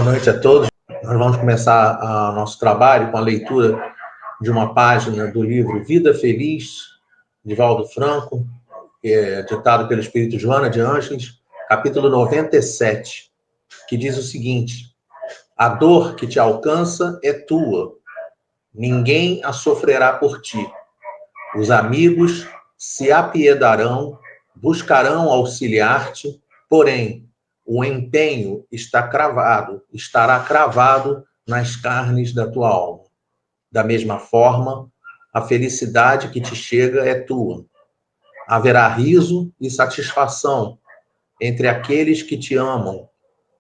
noite a todos. Nós vamos começar o nosso trabalho com a leitura de uma página do livro Vida Feliz, de Valdo Franco, que é ditado pelo Espírito Joana de Ângeles, capítulo 97, que diz o seguinte: a dor que te alcança é tua, ninguém a sofrerá por ti. Os amigos se apiedarão, buscarão auxiliar-te, porém, o empenho estará cravado nas carnes da tua alma. Da mesma forma, a felicidade que te chega é tua. Haverá riso e satisfação entre aqueles que te amam.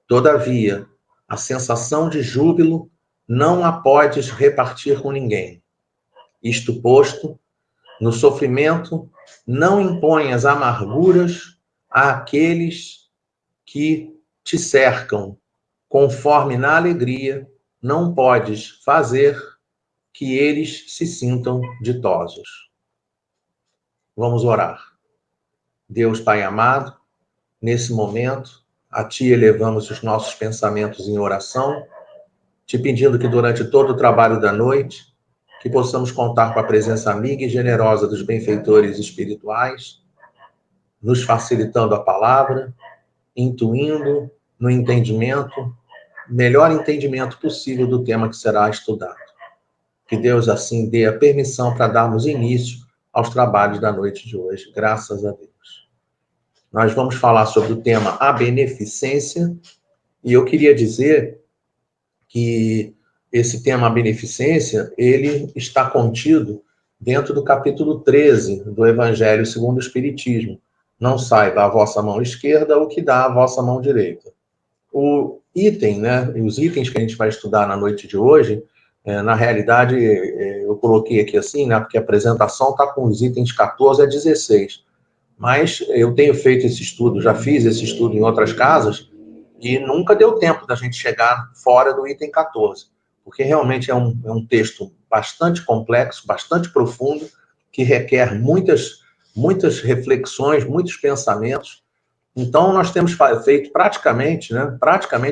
Todavia, a sensação de júbilo não a podes repartir com ninguém. Isto posto, no sofrimento, não imponhas amarguras àqueles que te cercam, conforme na alegria não podes fazer que eles se sintam ditosos. Vamos orar. Deus Pai amado, nesse momento, a Ti elevamos os nossos pensamentos em oração, te pedindo que durante todo o trabalho da noite, que possamos contar com a presença amiga e generosa dos benfeitores espirituais, nos facilitando a palavra, intuindo no entendimento, melhor entendimento possível do tema que será estudado. Que Deus assim dê a permissão para darmos início aos trabalhos da noite de hoje, graças a Deus. Nós vamos falar sobre o tema a beneficência, e eu queria dizer que esse tema a beneficência, ele está contido dentro do capítulo 13 do Evangelho segundo o Espiritismo. Não saiba a vossa mão esquerda o que dá a vossa mão direita. O item, né, e os itens que a gente vai estudar na noite de hoje, na realidade, eu coloquei aqui assim, né, porque a apresentação está com os itens 14 a 16. Mas eu tenho feito esse estudo, já fiz esse estudo em outras casas, e nunca deu tempo da gente chegar fora do item 14, porque realmente é um texto bastante complexo, bastante profundo, que requer muitas reflexões, muitos pensamentos. Então, nós temos feito praticamente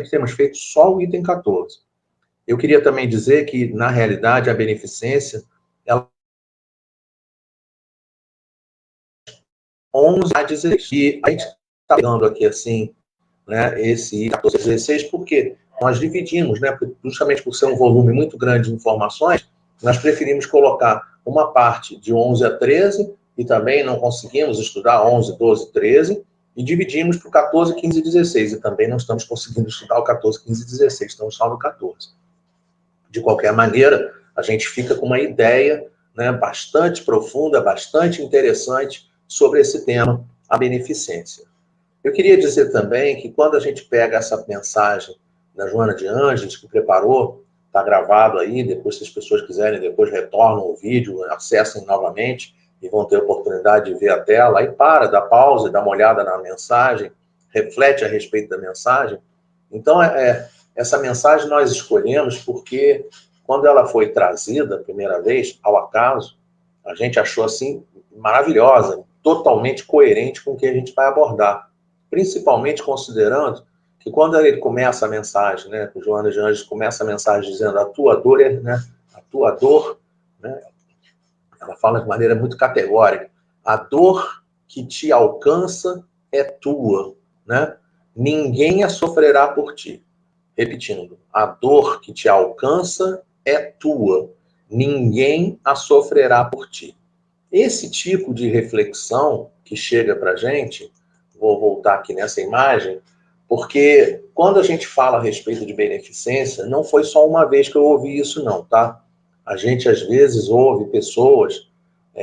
temos feito só o item 14. Eu queria também dizer que, na realidade, a beneficência, ela 11 a 16. E a gente está pegando aqui, assim, né, esse 14 a 16, porque nós dividimos, né, justamente por ser um volume muito grande de informações, nós preferimos colocar uma parte de 11 a 13, e também não conseguimos estudar 11, 12, 13, e dividimos para o 14, 15 e 16, e também não estamos conseguindo estudar o 14, 15 e 16, estamos só no 14. De qualquer maneira, a gente fica com uma ideia, né, bastante profunda, bastante interessante sobre esse tema, a beneficência. Eu queria dizer também que quando a gente pega essa mensagem da Joana de Ângeles, que preparou, está gravado aí, depois se as pessoas quiserem, depois retornam o vídeo, acessem novamente e vão ter a oportunidade de ver a tela, aí dá pausa, dá uma olhada na mensagem, reflete a respeito da mensagem. Então, essa mensagem nós escolhemos porque quando ela foi trazida a primeira vez, ao acaso, a gente achou assim maravilhosa, totalmente coerente com o que a gente vai abordar. Principalmente considerando que quando ele começa a mensagem, né, o Joana de Ângeles começa a mensagem dizendo a tua dor, né, ela fala de maneira muito categórica, a dor que te alcança é tua, né? Ninguém a sofrerá por ti. Repetindo, a dor que te alcança é tua, ninguém a sofrerá por ti. Esse tipo de reflexão que chega para a gente, vou voltar aqui nessa imagem, porque quando a gente fala a respeito de beneficência, não foi só uma vez que eu ouvi isso não, tá? A gente às vezes ouve pessoas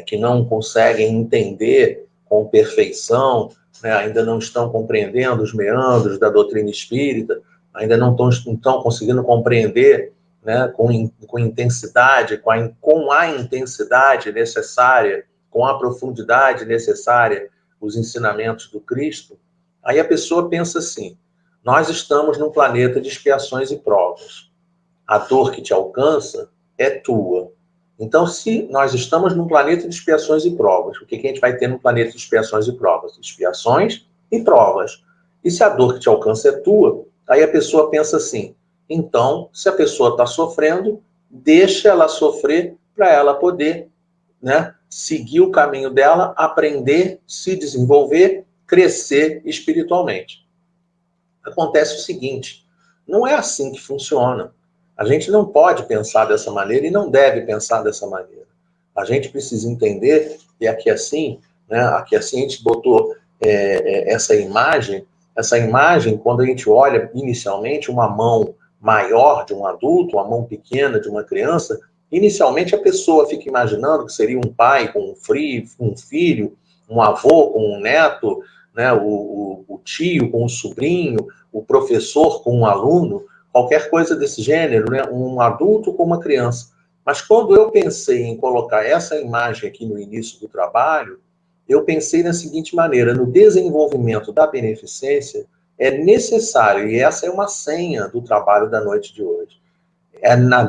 que não conseguem entender com perfeição, né, ainda não estão compreendendo os meandros da doutrina espírita, ainda não estão conseguindo compreender, né, com intensidade, com a intensidade necessária, com a profundidade necessária, os ensinamentos do Cristo. Aí a pessoa pensa assim, nós estamos num planeta de expiações e provas. A dor que te alcança é tua. Então, se nós estamos num planeta de expiações e provas, o que a gente vai ter no planeta de expiações e provas? Expiações e provas. E se a dor que te alcança é tua, aí a pessoa pensa assim, Então, se a pessoa está sofrendo, deixa ela sofrer para ela poder, né, seguir o caminho dela, aprender, se desenvolver, crescer espiritualmente. Acontece o seguinte, não é assim que funciona. A gente não pode pensar dessa maneira e não deve pensar dessa maneira. A gente precisa entender que aqui assim, né, aqui assim a gente botou essa imagem, quando a gente olha inicialmente uma mão maior de um adulto, uma mão pequena de uma criança, inicialmente a pessoa fica imaginando que seria um pai com um filho, um avô com um neto, né, o tio com um sobrinho, o professor com um aluno, qualquer coisa desse gênero, né, um adulto com uma criança. Mas quando eu pensei em colocar essa imagem aqui no início do trabalho, eu pensei da seguinte maneira, no desenvolvimento da beneficência, é necessário, e essa é uma senha do trabalho da noite de hoje,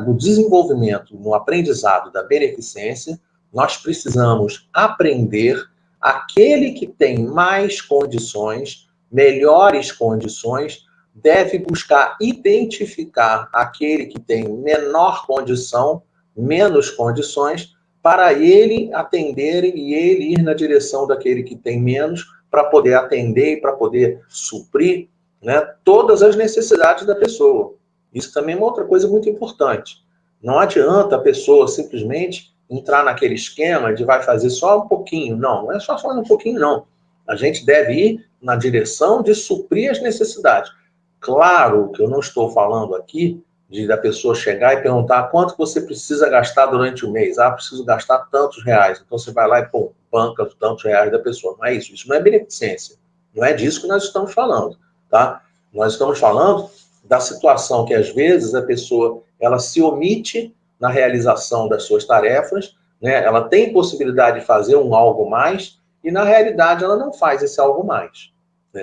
no desenvolvimento, no aprendizado da beneficência, nós precisamos aprender aquele que tem mais condições, melhores condições, deve buscar identificar aquele que tem menor condição, menos condições, para ele atender e ele ir na direção daquele que tem menos, para poder atender e para poder suprir, né, todas as necessidades da pessoa. Isso também é uma outra coisa muito importante. Não adianta a pessoa simplesmente entrar naquele esquema de vai fazer só um pouquinho. Não, não é só um pouquinho, não. A gente deve ir na direção de suprir as necessidades. Claro que eu não estou falando aqui da pessoa chegar e perguntar quanto você precisa gastar durante o mês. Ah, preciso gastar tantos reais. Então você vai lá e pô, banca tantos reais da pessoa. Não é isso. Isso não é beneficência. Não é disso que nós estamos falando, tá? Nós estamos falando da situação que, às vezes, a pessoa ela se omite na realização das suas tarefas, né? Ela tem possibilidade de fazer um algo mais e, na realidade, ela não faz esse algo mais.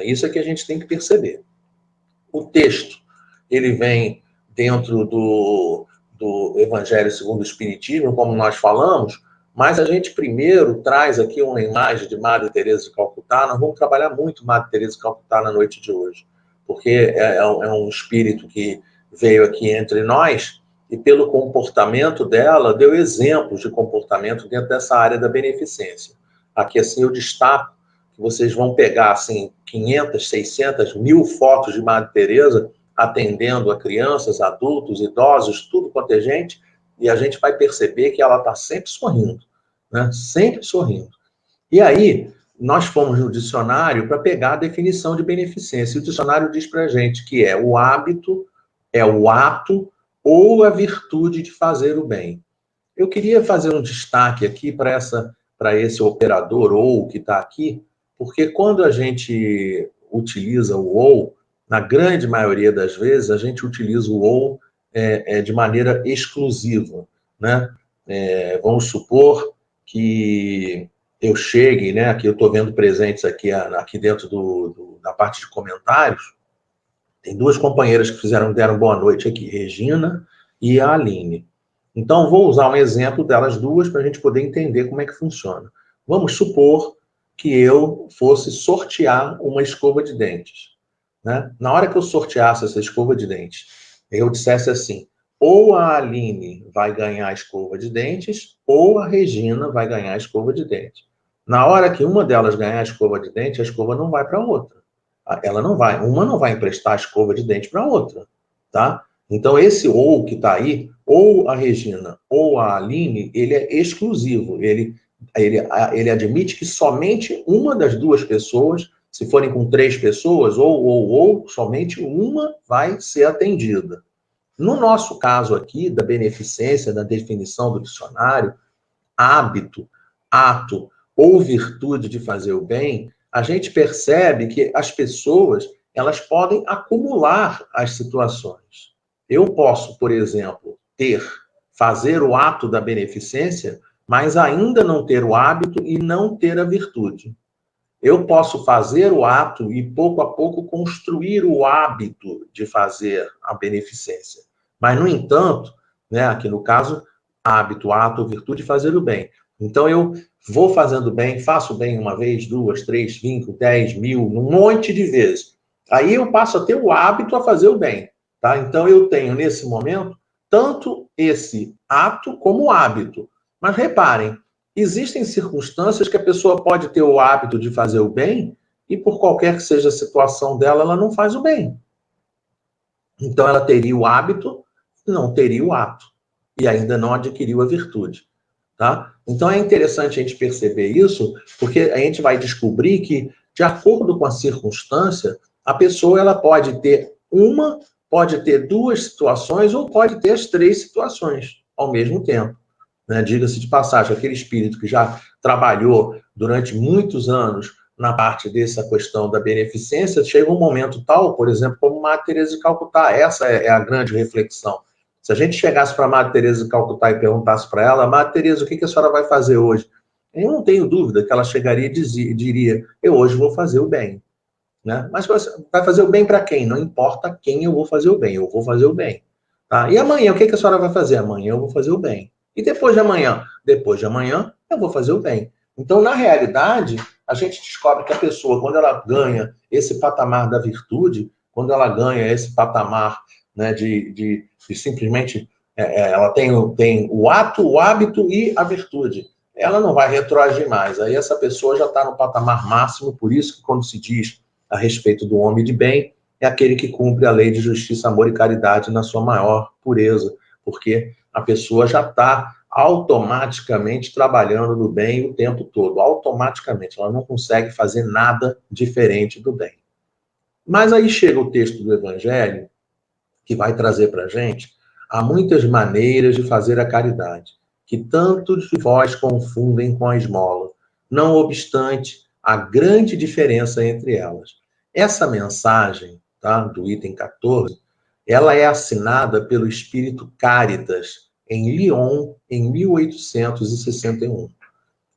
Isso é que a gente tem que perceber. O texto, ele vem dentro do Evangelho segundo o Espiritismo, como nós falamos, mas a gente primeiro traz aqui uma imagem de Madre Teresa de Calcutá. Nós vamos trabalhar muito Madre Teresa de Calcutá na noite de hoje, porque é um espírito que veio aqui entre nós e, pelo comportamento dela, deu exemplos de comportamento dentro dessa área da beneficência. Aqui, assim, eu destaco que vocês vão pegar, assim, 500, 600, 1000 fotos de Madre Teresa atendendo a crianças, adultos, idosos, tudo quanto é gente, e a gente vai perceber que ela está sempre sorrindo, né? Sempre sorrindo. E aí, nós fomos no dicionário para pegar a definição de beneficência. E o dicionário diz para a gente que é o hábito, é o ato ou a virtude de fazer o bem. Eu queria fazer um destaque aqui para esse operador ou que está aqui, porque quando a gente utiliza o ou, na grande maioria das vezes, a gente utiliza o ou de maneira exclusiva, né? Vamos supor que eu chegue, né? Aqui eu estou vendo presentes aqui dentro da parte de comentários. Tem duas companheiras que deram boa noite aqui, Regina e a Aline. Então, vou usar um exemplo delas duas para a gente poder entender como é que funciona. Vamos supor que eu fosse sortear uma escova de dentes, né? Na hora que eu sorteasse essa escova de dentes, eu dissesse assim, ou a Aline vai ganhar a escova de dentes, ou a Regina vai ganhar a escova de dentes. Na hora que uma delas ganhar a escova de dente, a escova não vai para a outra. Uma não vai emprestar a escova de dente para a outra, tá? Então, esse ou que está aí, ou a Regina ou a Aline, ele é exclusivo. Ele admite que somente uma das duas pessoas, se forem com 3 pessoas, ou, somente uma vai ser atendida. No nosso caso aqui, da beneficência, da definição do dicionário, hábito, ato ou virtude de fazer o bem, a gente percebe que as pessoas elas podem acumular as situações. Eu posso, por exemplo, fazer o ato da beneficência, mas ainda não ter o hábito e não ter a virtude. Eu posso fazer o ato e, pouco a pouco, construir o hábito de fazer a beneficência. Mas, no entanto, né, aqui no caso, hábito, ato, virtude, fazer o bem. Então, eu vou fazendo bem, faço bem uma vez, 2, 3, 5, 10, 1000, um monte de vezes. Aí eu passo a ter o hábito a fazer o bem. Tá? Então, eu tenho, nesse momento, tanto esse ato como o hábito. Mas reparem, existem circunstâncias que a pessoa pode ter o hábito de fazer o bem e, por qualquer que seja a situação dela, ela não faz o bem. Então, ela teria o hábito, não teria o ato. E ainda não adquiriu a virtude. Tá? Então, é interessante a gente perceber isso, porque a gente vai descobrir que, de acordo com a circunstância, a pessoa ela pode ter duas situações ou pode ter as três situações ao mesmo tempo. Né? Diga-se de passagem, aquele espírito que já trabalhou durante muitos anos na parte dessa questão da beneficência, chega um momento tal, por exemplo, como Madre Teresa de Calcutá. Essa é a grande reflexão. Se a gente chegasse para a Madre Teresa de Calcutá e perguntasse para ela, Madre Teresa, o que a senhora vai fazer hoje? Eu não tenho dúvida que ela chegaria e diria, eu hoje vou fazer o bem. Né? Mas vai fazer o bem para quem? Não importa quem eu vou fazer o bem, eu vou fazer o bem. Tá? E amanhã, o que a senhora vai fazer? Amanhã eu vou fazer o bem. E depois de amanhã? Depois de amanhã, eu vou fazer o bem. Então, na realidade, a gente descobre que a pessoa, quando ela ganha esse patamar da virtude, quando ela ganha esse patamar, né, de simplesmente ela tem o ato, o hábito e a virtude. Ela não vai retroagir mais. Aí essa pessoa já está no patamar máximo, por isso que quando se diz a respeito do homem de bem, é aquele que cumpre a lei de justiça, amor e caridade na sua maior pureza, porque a pessoa já está automaticamente trabalhando no bem o tempo todo, automaticamente, ela não consegue fazer nada diferente do bem. Mas aí chega o texto do Evangelho, que vai trazer para a gente, há muitas maneiras de fazer a caridade, que tantos de vós confundem com a esmola, não obstante a grande diferença entre elas. Essa mensagem, tá, do item 14, ela é assinada pelo espírito Cáritas, em Lyon, em 1861.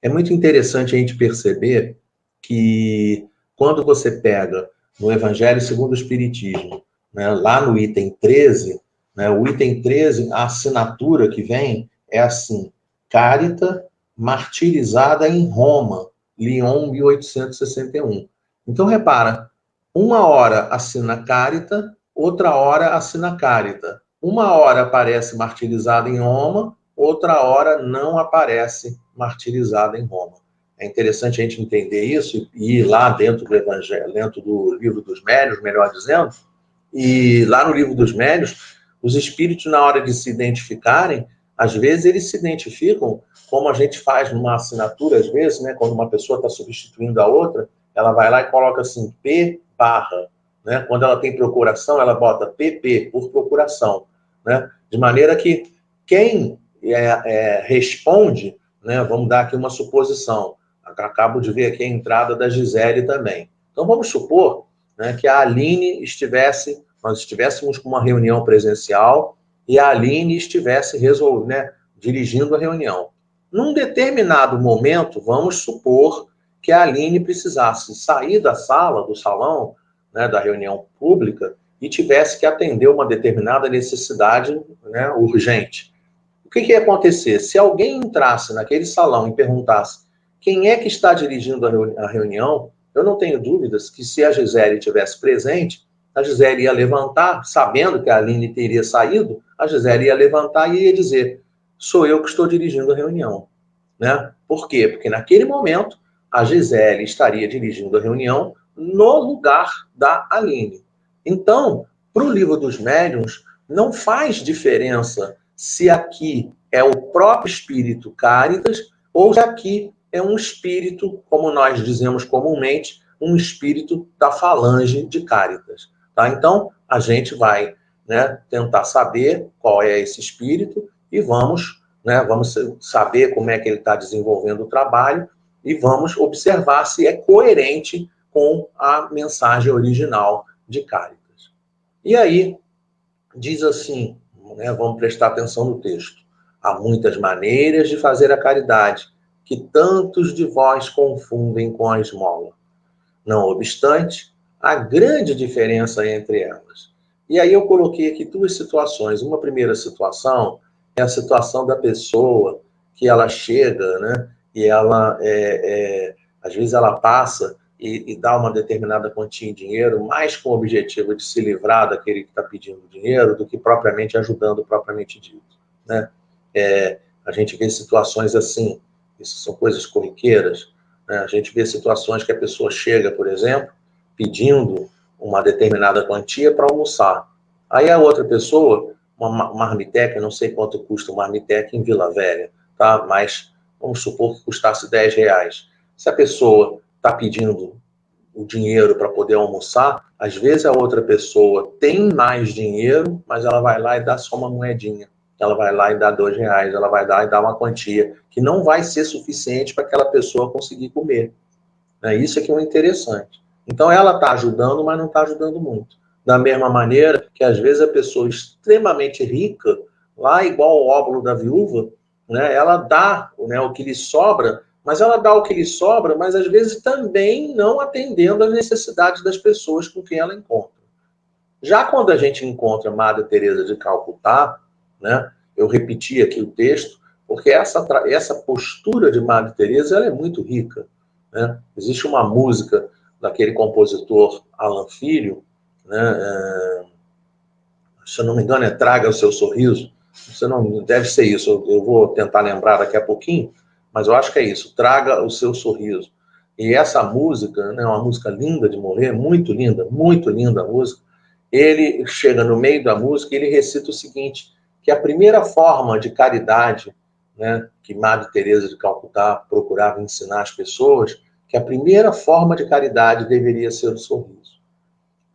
É muito interessante a gente perceber que, quando você pega no Evangelho segundo o Espiritismo, né, lá no item 13, né, o item 13, a assinatura que vem é assim, Carita martirizada em Roma, Lyon, 1861. Então, repara, uma hora assina Carita, outra hora assina Carita. Uma hora aparece martirizada em Roma, outra hora não aparece martirizada em Roma. É interessante a gente entender isso e ir lá dentro do Evangelho, dentro do Livro dos Médiuns, melhor dizendo, e lá no Livro dos Médiuns, os espíritos, na hora de se identificarem, às vezes eles se identificam como a gente faz numa assinatura, às vezes, né, quando uma pessoa está substituindo a outra, ela vai lá e coloca assim, P barra, né? Quando ela tem procuração, ela bota PP, por procuração, né? De maneira que quem responde, né, vamos dar aqui uma suposição, acabo de ver aqui a entrada da Gisele também. Então vamos supor, né, que a Aline nós estivéssemos com uma reunião presencial e a Aline estivesse dirigindo a reunião. Num determinado momento, vamos supor que a Aline precisasse sair da sala, do salão, né, da reunião pública, e tivesse que atender uma determinada necessidade, né, urgente. O que ia acontecer? Se alguém entrasse naquele salão e perguntasse quem é que está dirigindo a reunião, eu não tenho dúvidas que, se a Gisele estivesse presente, a Gisele ia levantar, sabendo que a Aline teria saído, a Gisele ia levantar e ia dizer, sou eu que estou dirigindo a reunião. Né? Por quê? Porque naquele momento a Gisele estaria dirigindo a reunião no lugar da Aline. Então, para o Livro dos Médiuns, não faz diferença se aqui é o próprio espírito Cáritas ou se aqui é um espírito, como nós dizemos comumente, um espírito da falange de Cáritas. Tá? Então, a gente vai, né, tentar saber qual é esse espírito e vamos saber como é que ele está desenvolvendo o trabalho e vamos observar se é coerente com a mensagem original de Cáritas. E aí, diz assim, né, vamos prestar atenção no texto. Há muitas maneiras de fazer a caridade, que tantos de vós confundem com a esmola. Não obstante, há grande diferença entre elas. E aí eu coloquei aqui duas situações. Uma primeira situação é a situação da pessoa que ela chega, né, e ela, às vezes ela passa e dá uma determinada quantia em dinheiro, mais com o objetivo de se livrar daquele que está pedindo dinheiro, do que propriamente ajudando, propriamente dito, né? A gente vê situações assim, isso são coisas corriqueiras, né? A gente vê situações que a pessoa chega, por exemplo, pedindo uma determinada quantia para almoçar. Aí a outra pessoa, uma marmiteca, não sei quanto custa uma marmiteca em Vila Velha, tá? Mas vamos supor que custasse R$10. Se a pessoa está pedindo o dinheiro para poder almoçar, às vezes a outra pessoa tem mais dinheiro, mas ela vai lá e dá só uma moedinha. Ela vai lá e dá R$2, ela vai lá e dá uma quantia que não vai ser suficiente para aquela pessoa conseguir comer. Isso é que é o interessante. Então ela está ajudando, mas não está ajudando muito. Da mesma maneira que às vezes a pessoa extremamente rica, lá igual o óbolo da viúva, né, ela dá, né, o que lhe sobra, mas ela dá o que lhe sobra, mas às vezes também não atendendo às necessidades das pessoas com quem ela encontra. Já quando a gente encontra Madre Teresa de Calcutá, né, eu repeti aqui o texto, porque essa postura de Madre Teresa ela é muito rica, né? Existe uma música daquele compositor Alan Filho, né, se eu não me engano é Traga o Seu Sorriso, você não deve ser isso, eu vou tentar lembrar daqui a pouquinho, mas eu acho que é isso, Traga o Seu Sorriso. E essa música, né, é uma música linda de morrer, muito linda a música. Ele chega no meio da música e ele recita o seguinte, que a primeira forma de caridade, né, que Madre Teresa de Calcutá procurava ensinar às pessoas, que a primeira forma de caridade deveria ser o sorriso.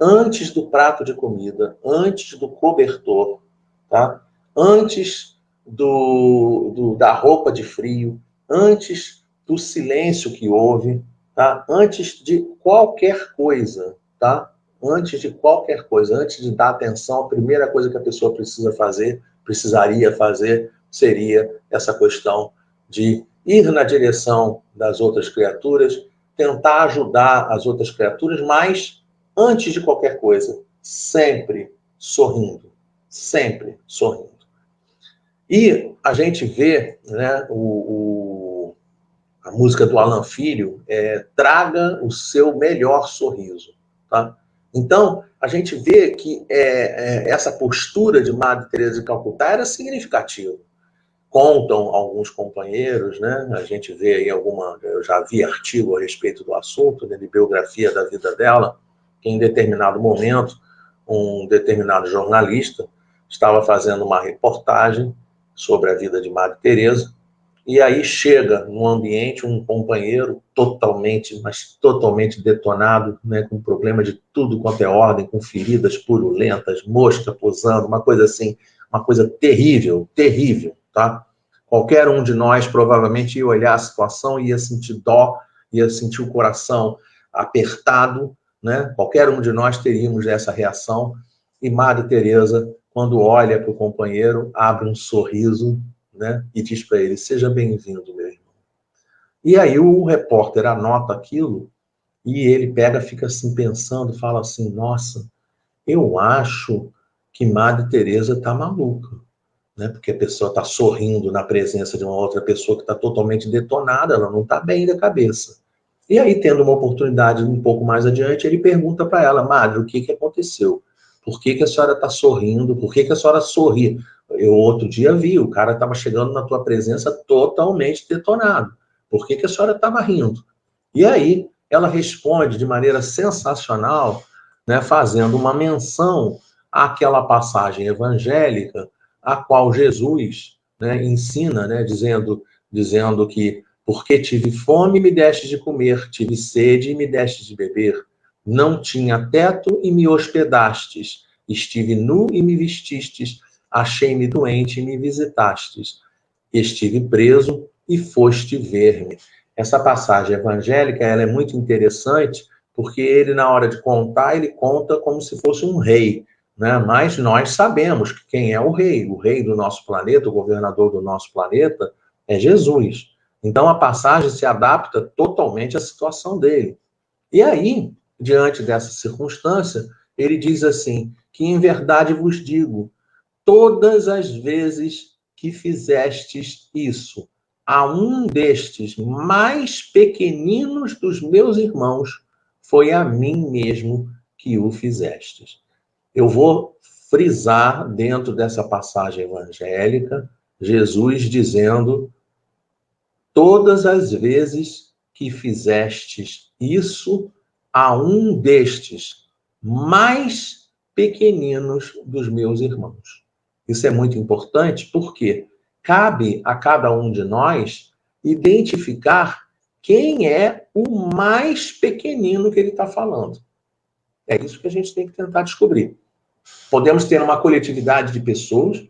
Antes do prato de comida, antes do cobertor, tá? Antes da roupa de frio, antes do silêncio que houve, tá? Antes de qualquer coisa, tá? Antes de qualquer coisa, antes de dar atenção, a primeira coisa que a pessoa precisaria fazer, seria essa questão de ir na direção das outras criaturas, tentar ajudar as outras criaturas, mas, antes de qualquer coisa, sempre sorrindo. Sempre sorrindo. E a gente vê, né, a música do Alan Filho, Traga o Seu Melhor Sorriso. Tá? Então, a gente vê que essa postura de Madre Teresa de Calcutá era significativa. Contam alguns companheiros, né? A gente vê aí eu já vi artigo a respeito do assunto, né, de biografia da vida dela, que em determinado momento, um determinado jornalista estava fazendo uma reportagem sobre a vida de Madre Teresa, e aí chega no ambiente um companheiro mas totalmente detonado, né, com problema de tudo quanto é ordem, com feridas purulentas, mosca posando, uma coisa assim, uma coisa terrível, terrível, tá? Qualquer um de nós provavelmente ia olhar a situação e ia sentir dó, ia sentir o coração apertado, né? Qualquer um de nós teríamos essa reação. E Madre Teresa, quando olha para o companheiro, abre um sorriso, né, e diz para ele, seja bem-vindo, meu irmão. E aí o repórter anota aquilo e ele fica assim pensando, fala assim, nossa, eu acho que Madre Teresa está maluca, né? Porque a pessoa está sorrindo na presença de uma outra pessoa que está totalmente detonada, ela não está bem da cabeça. E aí, tendo uma oportunidade um pouco mais adiante, ele pergunta para ela, Madre, o que aconteceu? Por que a senhora está sorrindo? Por que a senhora sorri? Eu outro dia vi, o cara estava chegando na tua presença totalmente detonado. Por que a senhora estava rindo? E aí, ela responde de maneira sensacional, né, fazendo uma menção àquela passagem evangélica a qual Jesus, né, ensina, né, dizendo que porque tive fome e me deste de comer, tive sede e me deste de beber, não tinha teto e me hospedastes, estive nu e me vestistes, achei-me doente e me visitastes, estive preso e foste ver-me. Essa passagem evangélica ela é muito interessante porque ele, na hora de contar, ele conta como se fosse um rei, né? Mas nós sabemos que quem é o rei do nosso planeta, o governador do nosso planeta, é Jesus. Então, a passagem se adapta totalmente à situação dele. E aí, diante dessa circunstância, ele diz assim, que em verdade vos digo, todas as vezes que fizestes isso a um destes mais pequeninos dos meus irmãos, foi a mim mesmo que o fizestes. Eu vou frisar dentro dessa passagem evangélica, Jesus dizendo: todas as vezes que fizestes isso a um destes mais pequeninos dos meus irmãos. Isso é muito importante porque cabe a cada um de nós identificar quem é o mais pequenino que ele está falando. É isso que a gente tem que tentar descobrir. Podemos ter uma coletividade de pessoas,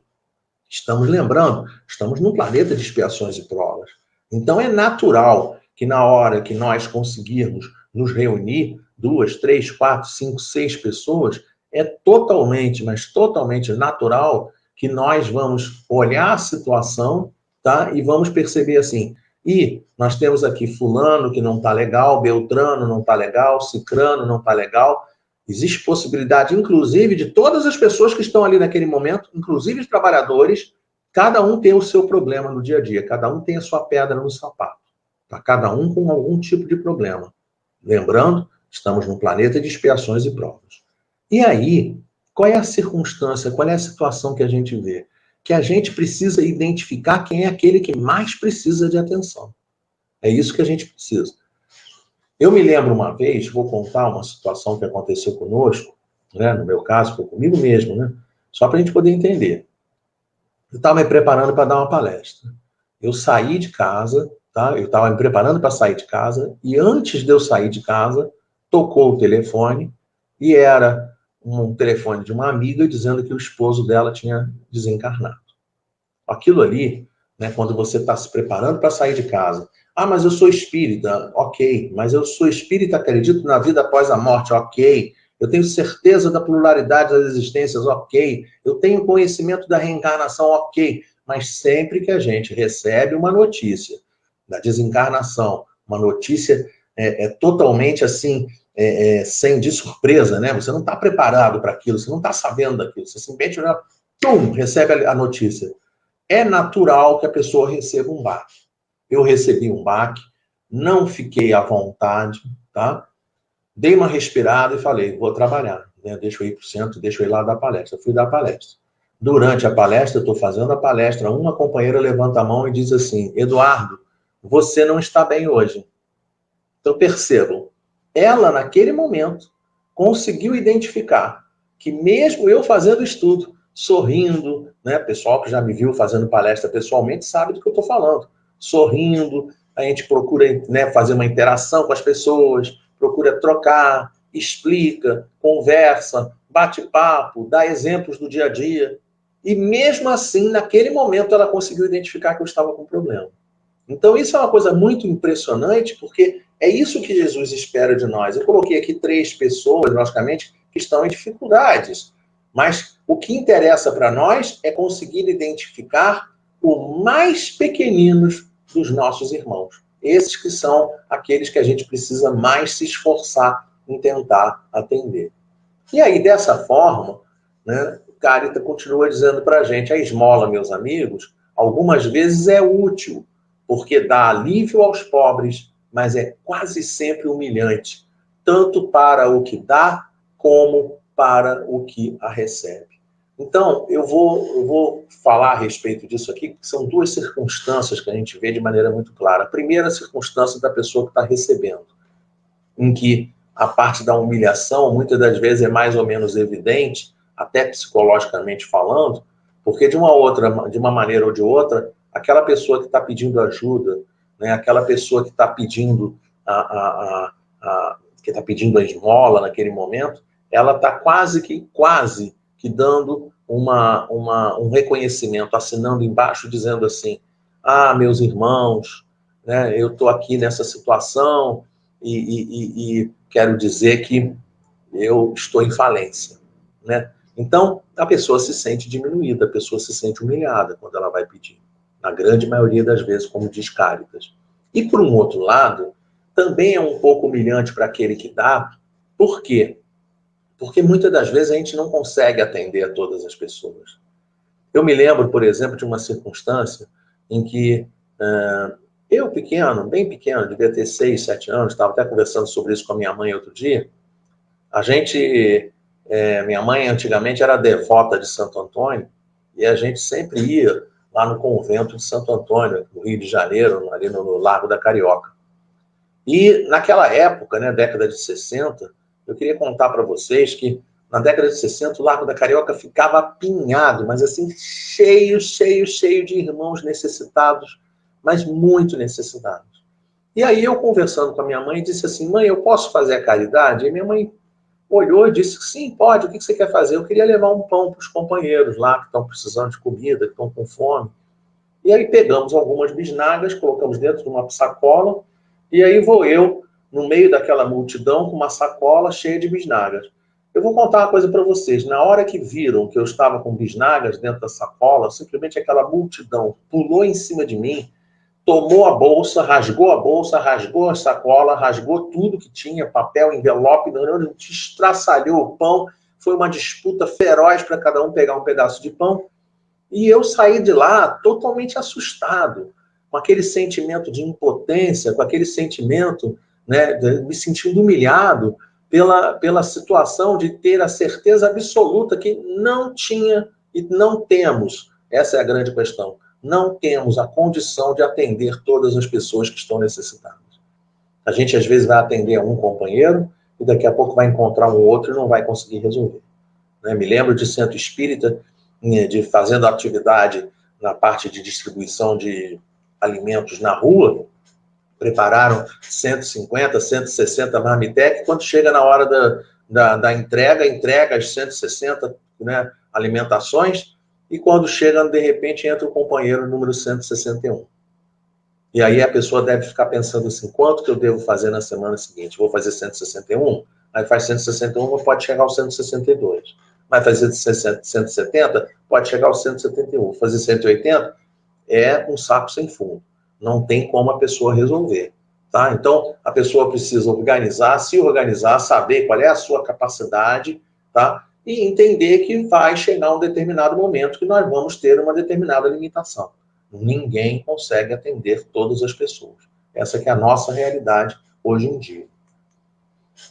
estamos lembrando, estamos num planeta de expiações e provas. Então é natural que na hora que nós conseguirmos nos reunir, 2, 3, 4, 5, 6 pessoas, é totalmente, mas totalmente natural que nós vamos olhar a situação, tá? E vamos perceber assim, e nós temos aqui fulano que não está legal, Beltrano não está legal, Cicrano não está legal. Existe possibilidade, inclusive, de todas as pessoas que estão ali naquele momento, inclusive os trabalhadores, cada um tem o seu problema no dia a dia, cada um tem a sua pedra no sapato. Tá? Cada um com algum tipo de problema. Lembrando, estamos num planeta de expiações e provas. E aí, qual é a circunstância, qual é a situação que a gente vê? Que a gente precisa identificar quem é aquele que mais precisa de atenção. É isso que a gente precisa. Eu me lembro uma vez, vou contar uma situação que aconteceu conosco, né? No meu caso, foi comigo mesmo, né? Só para a gente poder entender. Eu estava me preparando para dar uma palestra. Eu saí de casa, tá? Eu estava me preparando para sair de casa, e antes de eu sair de casa, tocou o telefone, e era um telefone de uma amiga dizendo que o esposo dela tinha desencarnado. Aquilo ali, né, quando você está se preparando para sair de casa. Ah, mas eu sou espírita. Ok. Mas eu sou espírita, acredito na vida após a morte. Ok. Eu tenho certeza da pluralidade das existências. Ok. Eu tenho conhecimento da reencarnação. Ok. Mas sempre que a gente recebe uma notícia da desencarnação, uma notícia totalmente assim, sem de surpresa, né? Você não está preparado para aquilo, você não está sabendo daquilo. Você simplesmente, pum, recebe a notícia. É natural que a pessoa receba um baque. Eu recebi um baque, não fiquei à vontade, tá? Dei uma respirada e falei, vou trabalhar, né? Deixa eu ir para o centro, deixa eu ir lá dar palestra. Fui dar palestra. Durante a palestra, eu estou fazendo a palestra, uma companheira levanta a mão e diz assim, Eduardo, você não está bem hoje. Então, percebam, ela, naquele momento, conseguiu identificar que mesmo eu fazendo estudo, sorrindo, né? Pessoal que já me viu fazendo palestra pessoalmente sabe do que eu estou falando. Sorrindo, a gente procura, né, fazer uma interação com as pessoas, procura trocar, explica, conversa, bate papo, dá exemplos do dia a dia. E mesmo assim, naquele momento, ela conseguiu identificar que eu estava com problema. Então, isso é uma coisa muito impressionante, porque é isso que Jesus espera de nós. Eu coloquei aqui 3 pessoas, logicamente, que estão em dificuldades. Mas o que interessa para nós é conseguir identificar os mais pequeninos dos nossos irmãos. Esses que são aqueles que a gente precisa mais se esforçar em tentar atender. E aí, dessa forma, né, o Carita continua dizendo para a gente, a esmola, meus amigos, algumas vezes é útil, porque dá alívio aos pobres, mas é quase sempre humilhante, tanto para o que dá, como para o que a recebe. Então, eu vou falar a respeito disso aqui, porque são 2 circunstâncias que a gente vê de maneira muito clara. A primeira circunstância da pessoa que está recebendo, em que a parte da humilhação, muitas das vezes, é mais ou menos evidente, até psicologicamente falando, porque de uma maneira ou de outra, aquela pessoa que está pedindo ajuda, né, aquela pessoa que está pedindo que está pedindo a esmola naquele momento, ela está quase que dando um reconhecimento, assinando embaixo, dizendo assim, ah, meus irmãos, né, eu estou aqui nessa situação, e quero dizer que eu estou em falência, né? Então, a pessoa se sente diminuída, a pessoa se sente humilhada quando ela vai pedir. Na grande maioria das vezes, como diz Cáritas. E, por um outro lado, também é um pouco humilhante para aquele que dá. Por quê? Porque muitas das vezes a gente não consegue atender a todas as pessoas. Eu me lembro, por exemplo, de uma circunstância em que Eu, pequeno, bem pequeno, devia ter 6, 7 anos, estava até conversando sobre isso com a minha mãe outro dia. A gente, minha mãe antigamente era devota de Santo Antônio, e a gente sempre ia lá no convento de Santo Antônio, no Rio de Janeiro, ali no Largo da Carioca. E naquela época, né, década de 60, eu queria contar para vocês que na década de 60 o Largo da Carioca ficava apinhado, mas assim, cheio, cheio, cheio de irmãos necessitados, mas muito necessitados. E aí eu conversando com a minha mãe, disse assim, mãe, eu posso fazer a caridade? E minha mãe olhou e disse, sim, pode, o que você quer fazer? Eu queria levar um pão para os companheiros lá, que estão precisando de comida, que estão com fome. E aí pegamos algumas bisnagas, colocamos dentro de uma sacola, e aí vou eu, no meio daquela multidão, com uma sacola cheia de bisnagas. Eu vou contar uma coisa para vocês. Na hora que viram que eu estava com bisnagas dentro da sacola, simplesmente aquela multidão pulou em cima de mim, tomou a bolsa, rasgou a sacola, rasgou tudo que tinha, papel, envelope, estraçalhou o pão. Foi uma disputa feroz para cada um pegar um pedaço de pão. E eu saí de lá totalmente assustado, com aquele sentimento de impotência, com aquele sentimento, né, de me sentindo humilhado pela situação de ter a certeza absoluta que não tinha e não temos, essa é a grande questão, não temos a condição de atender todas as pessoas que estão necessitadas. A gente, às vezes, vai atender a um companheiro e daqui a pouco vai encontrar um outro e não vai conseguir resolver. Me lembro de centro espírita, de fazendo atividade na parte de distribuição de alimentos na rua, prepararam 150, 160 marmitex, quando chega na hora da entrega as 160, né, alimentações, e quando chega, de repente, entra o companheiro número 161. E aí a pessoa deve ficar pensando assim, quanto que eu devo fazer na semana seguinte? Vou fazer 161? Aí faz 161, pode chegar ao 162. Vai fazer 170, pode chegar ao 171. Fazer 180 é um saco sem fundo. Não tem como a pessoa resolver. Tá? Então, a pessoa precisa se organizar, saber qual é a sua capacidade, tá? E entender que vai chegar um determinado momento que nós vamos ter uma determinada limitação. Ninguém consegue atender todas as pessoas. Essa que é a nossa realidade hoje em dia.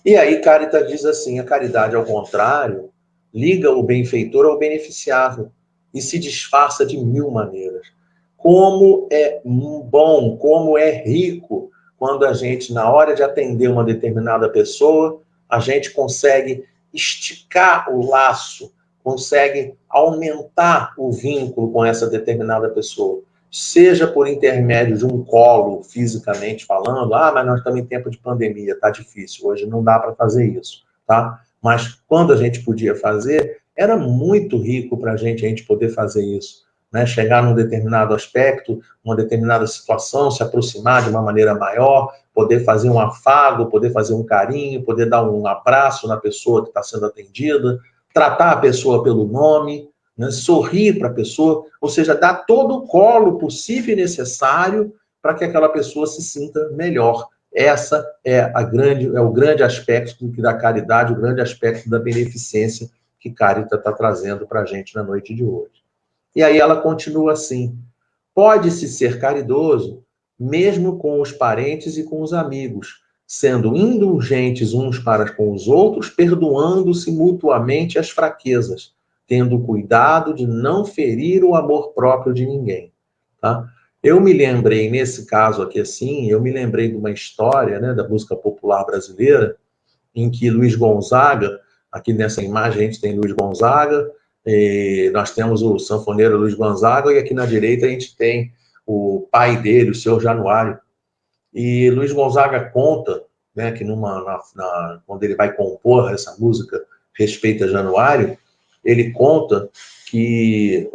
E aí, Caritas diz assim, a caridade, ao contrário, liga o benfeitor ao beneficiável e se disfarça de mil maneiras. Como é bom, como é rico quando a gente, na hora de atender uma determinada pessoa, a gente consegue esticar o laço, consegue aumentar o vínculo com essa determinada pessoa. Seja por intermédio de um colo, fisicamente falando, mas nós estamos em tempo de pandemia, está difícil, hoje não dá para fazer isso, tá? Mas quando a gente podia fazer, era muito rico para a gente poder fazer isso, né? Chegar num determinado aspecto, uma determinada situação, se aproximar de uma maneira maior, poder fazer um afago, poder fazer um carinho, poder dar um abraço na pessoa que está sendo atendida, tratar a pessoa pelo nome, né? Sorrir para a pessoa, ou seja, dar todo o colo possível e necessário para que aquela pessoa se sinta melhor. Essa é o grande aspecto da caridade, o grande aspecto da beneficência que Caritas está trazendo para a gente na noite de hoje. E aí ela continua assim, pode-se ser caridoso mesmo com os parentes e com os amigos, sendo indulgentes uns para com os outros, perdoando-se mutuamente as fraquezas, tendo cuidado de não ferir o amor próprio de ninguém. Tá? Eu me lembrei, nesse caso aqui assim, eu me lembrei de uma história, né, da música popular brasileira, em que Luiz Gonzaga, aqui nessa imagem a gente tem Luiz Gonzaga, nós temos o sanfoneiro Luiz Gonzaga, e aqui na direita a gente tem o pai dele, o seu Januário. E Luiz Gonzaga conta, né, que quando ele vai compor essa música Respeita Januário, ele conta que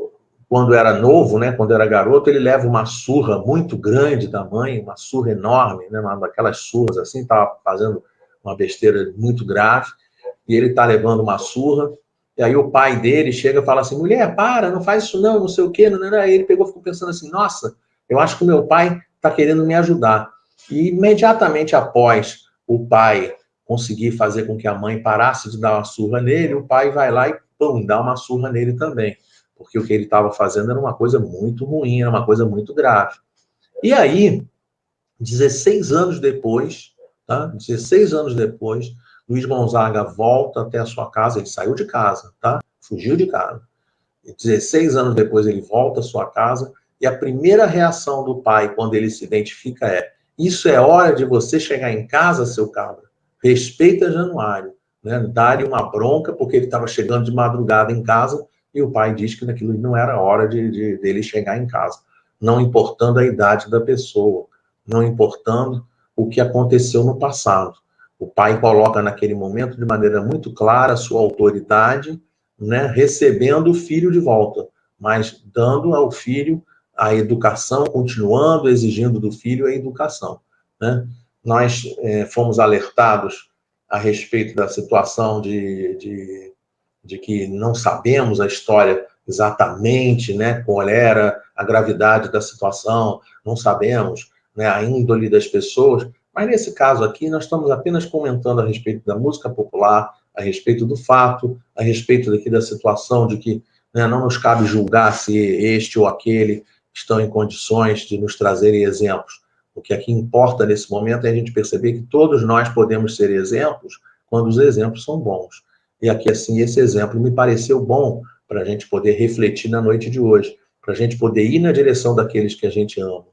quando era novo, né, quando era garoto, ele leva uma surra muito grande da mãe, uma surra enorme, né, uma daquelas surras assim, estava fazendo uma besteira muito grave, e ele está levando uma surra, e aí o pai dele chega e fala assim, mulher, para, não faz isso não sei o quê, aí ele ficou pensando assim, nossa, eu acho que o meu pai está querendo me ajudar. E imediatamente após o pai conseguir fazer com que a mãe parasse de dar uma surra nele, o pai vai lá e, dá uma surra nele também. Porque o que ele estava fazendo era uma coisa muito ruim, era uma coisa muito grave. E aí, 16 anos depois, tá? 16 anos depois, Luiz Gonzaga volta até a sua casa, ele saiu de casa, tá? Fugiu de casa. E 16 anos depois ele volta à sua casa e a primeira reação do pai quando ele se identifica é: isso é hora de você chegar em casa, seu cabra. Respeita Januário, né? Dá-lhe uma bronca porque ele estava chegando de madrugada em casa e o pai diz que naquilo não era hora dele chegar em casa, não importando a idade da pessoa, não importando o que aconteceu no passado. O pai coloca naquele momento de maneira muito clara a sua autoridade, né, recebendo o filho de volta, mas dando ao filho a educação, continuando exigindo do filho a educação. Né? Nós fomos alertados a respeito da situação de que não sabemos a história exatamente, né, qual era a gravidade da situação, não sabemos, né, a índole das pessoas, mas nesse caso aqui nós estamos apenas comentando a respeito da música popular, a respeito do fato, a respeito daqui da situação de que, né, não nos cabe julgar se este ou aquele estão em condições de nos trazerem exemplos. O que aqui importa nesse momento é a gente perceber que todos nós podemos ser exemplos quando os exemplos são bons. E aqui, assim, esse exemplo me pareceu bom para a gente poder refletir na noite de hoje, para a gente poder ir na direção daqueles que a gente ama,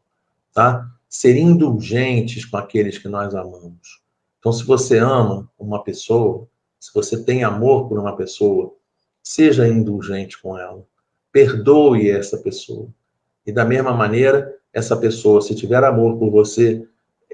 tá? Ser indulgentes com aqueles que nós amamos. Então, se você ama uma pessoa, se você tem amor por uma pessoa, seja indulgente com ela. Perdoe essa pessoa. E da mesma maneira, essa pessoa, se tiver amor por você,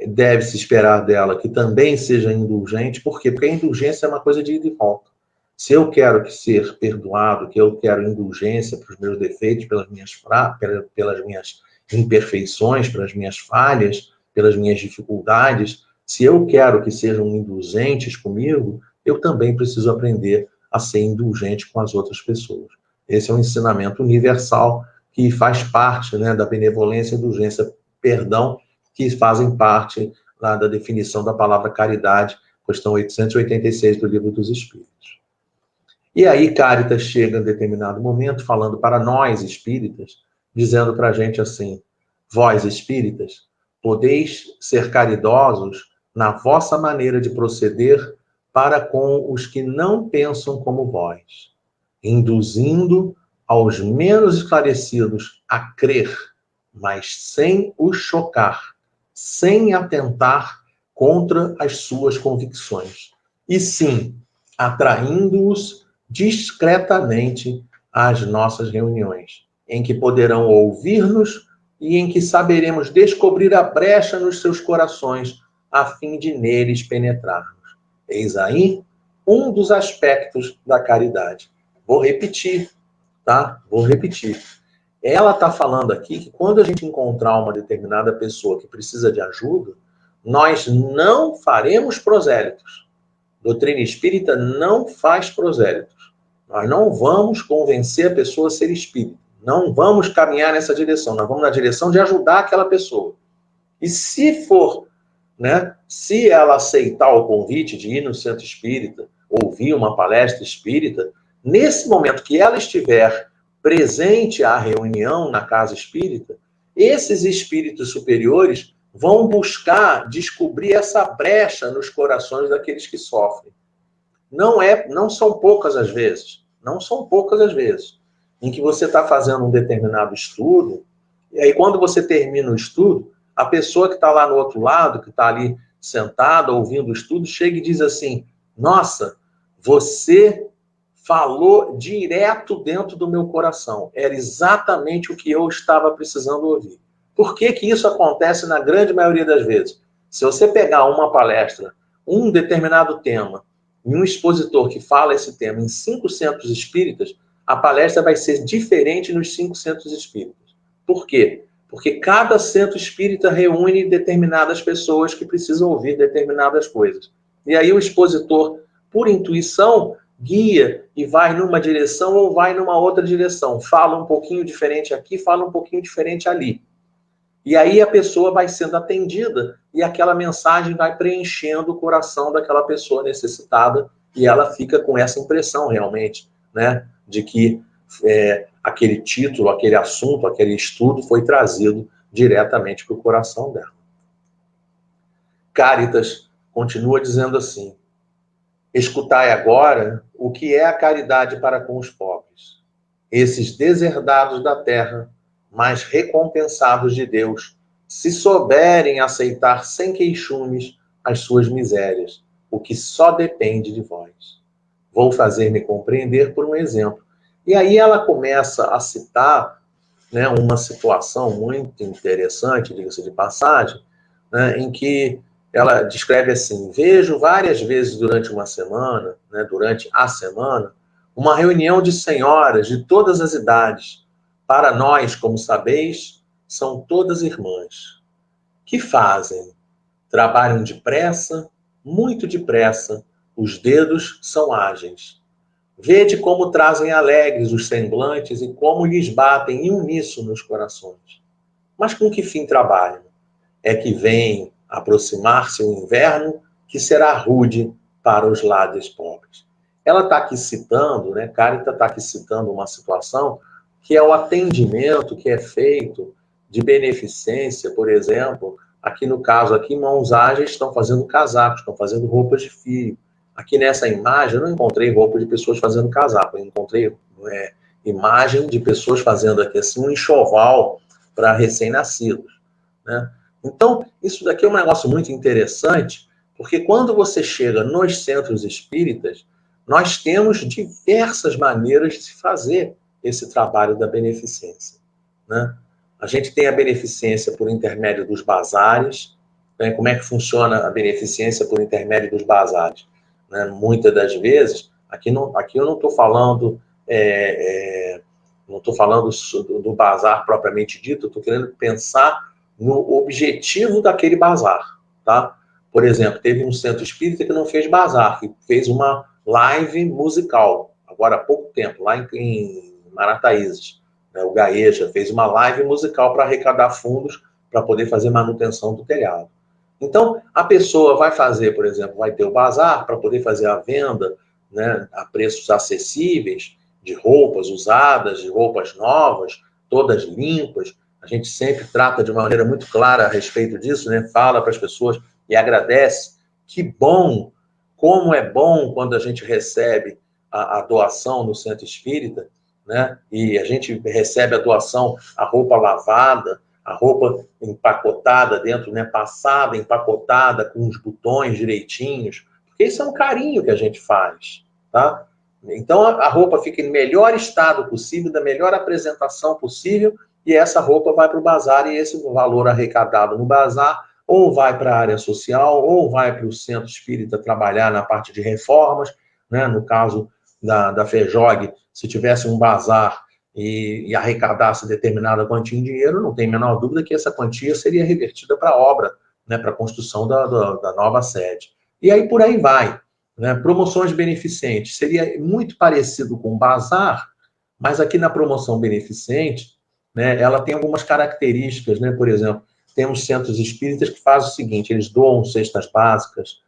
deve-se esperar dela que também seja indulgente. Por quê? Porque a indulgência é uma coisa de ida e volta. Se eu quero ser perdoado, que eu quero indulgência para os meus defeitos, pelas minhas imperfeições, pelas minhas falhas, pelas minhas dificuldades, se eu quero que sejam indulgentes comigo, eu também preciso aprender a ser indulgente com as outras pessoas. Esse é um ensinamento universal que faz parte, né, da benevolência, indulgência, perdão, que fazem parte lá da definição da palavra caridade, questão 886 do Livro dos Espíritos. E aí Cáritas chega em determinado momento falando para nós espíritas, dizendo para a gente assim: vós espíritas, podeis ser caridosos na vossa maneira de proceder para com os que não pensam como vós, induzindo aos menos esclarecidos a crer, mas sem os chocar, sem atentar contra as suas convicções, e sim atraindo-os discretamente às nossas reuniões, em que poderão ouvir-nos e em que saberemos descobrir a brecha nos seus corações, a fim de neles penetrarmos. Eis aí um dos aspectos da caridade. Vou repetir, tá? Vou repetir. Ela está falando aqui que quando a gente encontrar uma determinada pessoa que precisa de ajuda, nós não faremos prosélitos. Doutrina espírita não faz prosélitos. Nós não vamos convencer a pessoa a ser espírita. Não vamos caminhar nessa direção. Nós vamos na direção de ajudar aquela pessoa. E se for, né, se ela aceitar o convite de ir no centro espírita, ouvir uma palestra espírita, nesse momento que ela estiver presente à reunião na casa espírita, esses espíritos superiores vão buscar descobrir essa brecha nos corações daqueles que sofrem. Não são poucas as vezes, em que você está fazendo um determinado estudo, e aí quando você termina o estudo, a pessoa que está lá no outro lado, que está ali sentada, ouvindo o estudo, chega e diz assim: nossa, você falou direto dentro do meu coração. Era exatamente o que eu estava precisando ouvir. Por que que isso acontece na grande maioria das vezes? Se você pegar uma palestra, um determinado tema, e um expositor que fala esse tema em 5 centros espíritas, a palestra vai ser diferente nos 5 centros espíritas. Por quê? Porque cada centro espírita reúne determinadas pessoas que precisam ouvir determinadas coisas. E aí o expositor, por intuição, guia e vai numa direção ou vai numa outra direção. Fala um pouquinho diferente aqui, fala um pouquinho diferente ali. E aí a pessoa vai sendo atendida e aquela mensagem vai preenchendo o coração daquela pessoa necessitada e ela fica com essa impressão realmente, né, de que aquele título, aquele assunto, aquele estudo foi trazido diretamente para o coração dela. Cáritas continua dizendo assim: escutai agora o que é a caridade para com os pobres, esses deserdados da terra, mas recompensados de Deus, se souberem aceitar sem queixumes as suas misérias, o que só depende de vós. Vou fazer-me compreender por um exemplo. E aí ela começa a citar, né, uma situação muito interessante, diga-se de passagem, né, em que ela descreve assim: vejo várias vezes durante uma semana, né, durante a semana, uma reunião de senhoras de todas as idades. Para nós, como sabeis, são todas irmãs. Que fazem? Trabalham depressa, muito depressa, os dedos são ágeis. Vede como trazem alegres os semblantes e como lhes batem em uníssono nos corações. Mas com que fim trabalham? É que vem aproximar-se o inverno, que será rude para os lares pobres. Ela está aqui citando, né, Carita está aqui citando uma situação que é o atendimento que é feito de beneficência, por exemplo, aqui no caso, aqui mãos ágeis estão fazendo casacos, estão fazendo roupas de fio. Aqui nessa imagem eu não encontrei roupa de pessoas fazendo casaco, eu encontrei imagem de pessoas fazendo aqui assim um enxoval para recém-nascidos, né? Então, isso daqui é um negócio muito interessante, porque quando você chega nos centros espíritas, nós temos diversas maneiras de se fazer esse trabalho da beneficência, né? A gente tem a beneficência por intermédio dos bazares, né? Como é que funciona a beneficência por intermédio dos bazares? Né? Muitas das vezes, aqui eu não estou falando não estou falando do bazar propriamente dito, estou querendo pensar no objetivo daquele bazar, tá? Por exemplo, teve um centro espírita que não fez bazar, que fez uma live musical, agora há pouco tempo, lá em Marataízes, né? O Gaeja fez uma live musical para arrecadar fundos para poder fazer manutenção do telhado. Então, a pessoa vai fazer, por exemplo, vai ter o bazar para poder fazer a venda, né, a preços acessíveis, de roupas usadas, de roupas novas, todas limpas. A gente sempre trata de uma maneira muito clara a respeito disso, né? Fala para as pessoas e agradece. Que bom, como é bom quando a gente recebe a doação no centro espírita, né? E a gente recebe a doação, a roupa lavada, a roupa empacotada dentro, né? Passada, empacotada, com os botões direitinhos, porque isso é um carinho que a gente faz, tá? Então, a roupa fica em melhor estado possível, da melhor apresentação possível, e essa roupa vai para o bazar, e esse valor arrecadado no bazar ou vai para a área social, ou vai para o centro espírita trabalhar na parte de reformas, né? No caso da FEJOG, se tivesse um bazar e arrecadasse determinada quantia em dinheiro, não tem a menor dúvida que essa quantia seria revertida para a obra, né? Para a construção da nova sede. E aí por aí vai. Né? Promoções beneficentes. Seria muito parecido com o bazar, mas aqui na promoção beneficente, né, ela tem algumas características, né? Por exemplo, temos centros espíritas que fazem o seguinte: eles doam cestas básicas,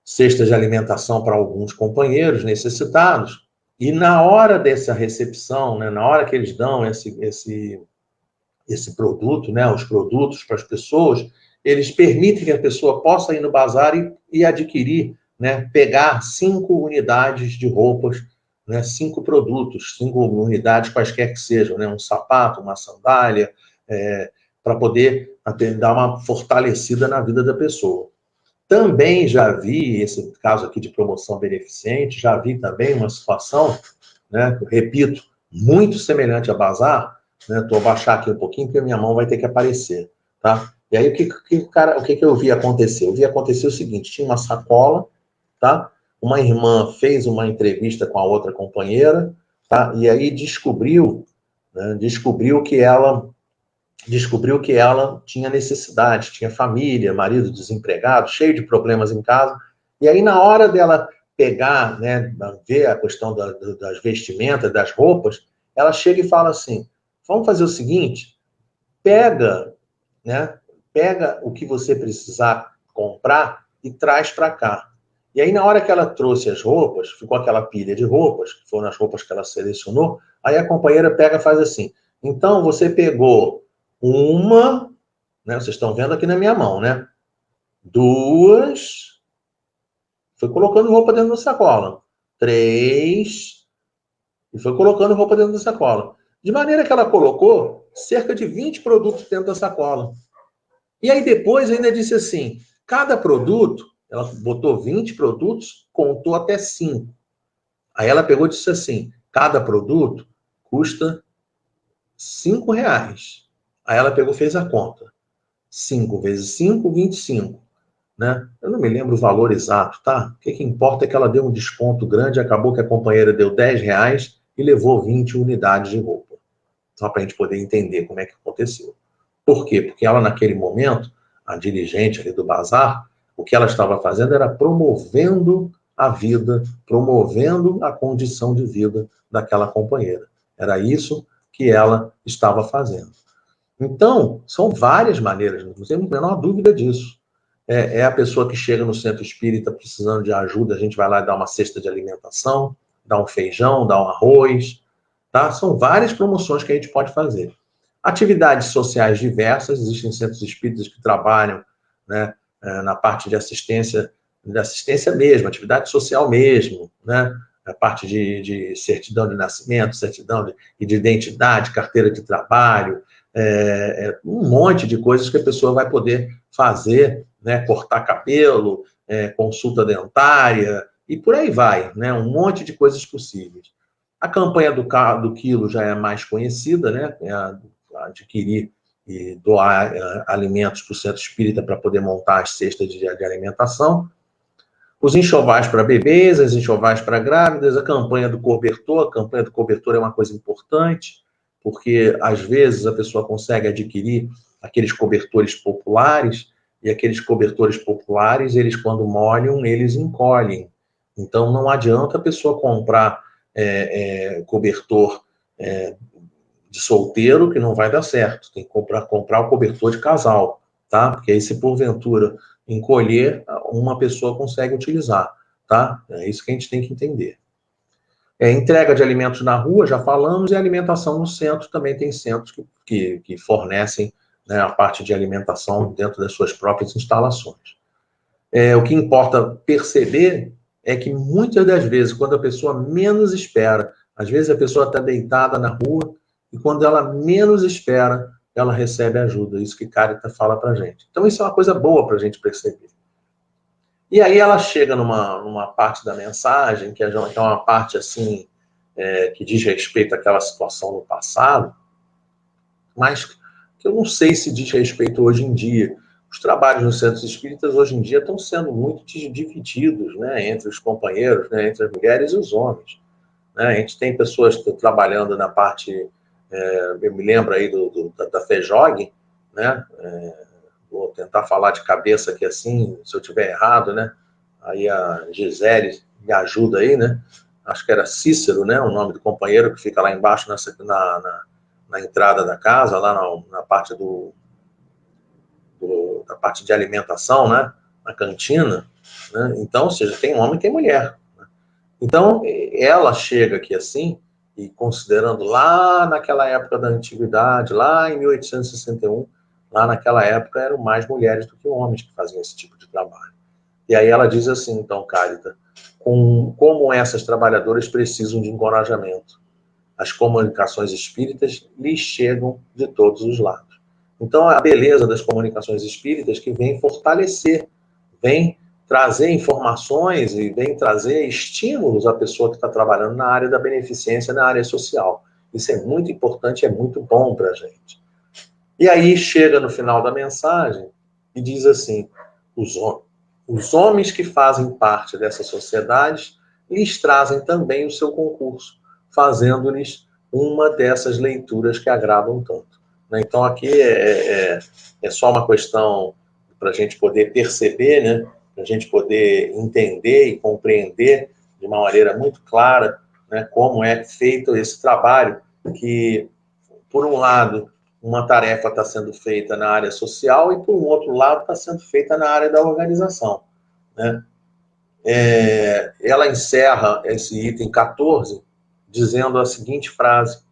cestas de alimentação para alguns companheiros necessitados, e na hora dessa recepção, né, na hora que eles dão esse produto, né, os produtos para as pessoas, eles permitem que a pessoa possa ir no bazar e adquirir, né, pegar 5 unidades de roupas, né, 5 produtos, 5 unidades quaisquer que sejam, né, um sapato, uma sandália, para poder dar uma fortalecida na vida da pessoa. Também já vi, esse caso aqui de promoção beneficente, já vi também uma situação, né, repito, muito semelhante a bazar, né? Vou baixar aqui um pouquinho, porque a minha mão vai ter que aparecer, tá? E aí, o que eu vi acontecer? Eu vi acontecer o seguinte: tinha uma sacola, tá? Uma irmã fez uma entrevista com a outra companheira, tá? E aí descobriu, né, descobriu que ela tinha necessidade, tinha família, marido desempregado, cheio de problemas em casa. E aí, na hora dela pegar, né, ver a questão das vestimentas, das roupas, ela chega e fala assim: vamos fazer o seguinte, pega, né, pega o que você precisar comprar e traz para cá. E aí, na hora que ela trouxe as roupas, ficou aquela pilha de roupas, que foram as roupas que ela selecionou, aí a companheira pega e faz assim: então, você pegou uma, né, vocês estão vendo aqui na minha mão, né? 2, foi colocando roupa dentro da sacola. 3, e foi colocando roupa dentro da sacola. De maneira que ela colocou cerca de 20 produtos dentro da sacola. E aí depois ainda disse assim, cada produto, ela botou 20 produtos, contou até 5. Aí ela pegou e disse assim, cada produto custa R$5. Aí ela pegou e fez a conta. 5 vezes 5, 25. Né? Eu não me lembro o valor exato, tá? O que importa é que ela deu um desconto grande, acabou que a companheira deu R$10 e levou 20 unidades de roupa. Só para a gente poder entender como é que aconteceu. Por quê? Porque ela, naquele momento, a dirigente ali do bazar, o que ela estava fazendo era promovendo a vida, promovendo a condição de vida daquela companheira. Era isso que ela estava fazendo. Então, são várias maneiras, não temos a menor dúvida disso. É a pessoa que chega no centro espírita precisando de ajuda, a gente vai lá e dá uma cesta de alimentação, dá um feijão, dá um arroz, tá? São várias promoções que a gente pode fazer. Atividades sociais diversas, existem centros espíritas que trabalham, né, na parte de assistência mesmo, atividade social mesmo, né? A parte de certidão de nascimento, certidão de identidade, carteira de trabalho, um monte de coisas que a pessoa vai poder fazer, né? Cortar cabelo, consulta dentária, e por aí vai, né? Um monte de coisas possíveis. A campanha do quilo já é mais conhecida, né? Adquirir e doar alimentos para o centro espírita para poder montar as cestas de alimentação. Os enxovais para bebês, as enxovais para grávidas, a campanha do cobertor é uma coisa importante, porque às vezes a pessoa consegue adquirir aqueles cobertores populares, e aqueles cobertores populares, eles quando molham, eles encolhem. Então não adianta a pessoa comprar cobertor de solteiro, que não vai dar certo. Tem que comprar o cobertor de casal, tá? Porque aí, se porventura encolher, uma pessoa consegue utilizar, tá? É isso que a gente tem que entender. Entrega de alimentos na rua, já falamos, e alimentação no centro, também tem centros que fornecem, né, a parte de alimentação dentro das suas próprias instalações. O que importa perceber é que muitas das vezes, quando a pessoa menos espera, às vezes a pessoa está deitada na rua, e quando ela menos espera, ela recebe ajuda. Isso que Carita fala para a gente. Então, isso é uma coisa boa para a gente perceber. E aí ela chega numa parte da mensagem, que é uma parte assim, que diz respeito àquela situação no passado, mas que eu não sei se diz respeito hoje em dia. Os trabalhos nos centros espíritas hoje em dia estão sendo muito divididos, né, entre os companheiros, né, entre as mulheres e os homens. Né? A gente tem pessoas que estão trabalhando na parte, eu me lembro aí da FEJOG, né? Vou tentar falar de cabeça aqui assim, se eu estiver errado, né? Aí a Gisele me ajuda aí, né? Acho que era Cícero, né? O nome do companheiro que fica lá embaixo na entrada da casa, lá na parte da parte de alimentação, né? Na cantina, né? Então, ou seja, tem homem e tem mulher. Né? Então, ela chega aqui assim, e considerando lá naquela época da antiguidade, lá em 1861, lá naquela época eram mais mulheres do que homens que faziam esse tipo de trabalho. E aí ela diz assim, então, Carita, como essas trabalhadoras precisam de encorajamento. As comunicações espíritas lhes chegam de todos os lados. Então, a beleza das comunicações espíritas que vem fortalecer, vem trazer informações e vem trazer estímulos à pessoa que está trabalhando na área da beneficência, na área social. Isso é muito importante, é muito bom para a gente. E aí chega no final da mensagem e diz assim, os homens que fazem parte dessas sociedades lhes trazem também o seu concurso, fazendo-lhes uma dessas leituras que agradam tanto. Então, aqui é só uma questão para a gente poder perceber, né? Para a gente poder entender e compreender de uma maneira muito clara, né, como é feito esse trabalho que, por um lado, uma tarefa está sendo feita na área social e, por um outro lado, está sendo feita na área da organização. Né? Ela encerra esse item 14 dizendo a seguinte frase: